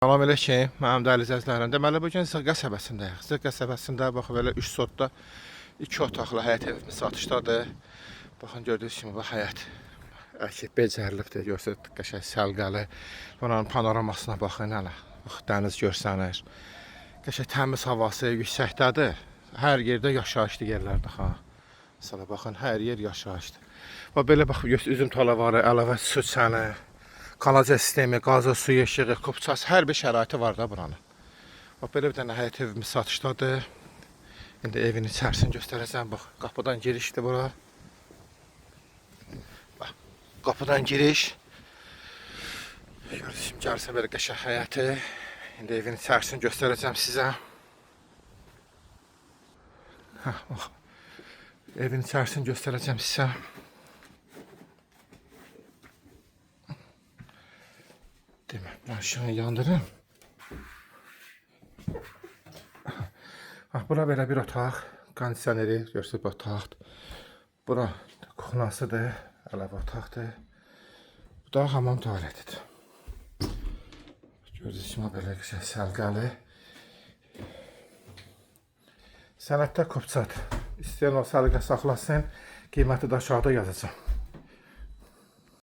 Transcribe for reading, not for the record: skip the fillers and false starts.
Salam əleykum, mənim dəyərli izləyicilərim. Deməli, bugün Zığ qəsəbəsindəyik. Zığ qəsəbəsində, bax, belə 3 sotda 2 otaqlı həyət evimiz satışdadır. Baxın, gördüyünüz kimi, bu həyət əkib becərilibdir. Görsək, qəşəng səlqəli. Buranın panoramasına baxın, hələ. Bax, dəniz görsənir. Qəşəng təmiz havası yüksəkdədir. Hər yerdə yaşayışlı yerlərdir, ha. Məsələ, baxın, hər yer yaşayışdır. Bax, belə, bax, üzüm talavarı, əlavə su çəni. Kanaliza sistemi, qazı, suyu, işığı, kupçası, hər bir şəraiti var da buranın. Bax, belə bir dənə həyət evimiz satışdadır. İndi evin içərisini göstərəcəm. Bax, qapıdan girişdir bura. Bax, qapıdan giriş. Görürsünüz, gəlsin belə qəşəng həyəti. İndi evin içərisini göstərəcəm sizə. Bax, evin içərisini göstərəcəm sizə. Ben şunu yandırayım. Bura belə bir otaq. Kondisioneri görsünüz, bu otaqdır. Bura kuxnasıdır, əlavə otaqdır. Bu da hamam tualetidir. Gördüyünüz kimi belə güzel səlqəli. Sənətdə kupçadır. İstəyən o səliqə saxlasın, qiyməti də aşağıda yazacağım.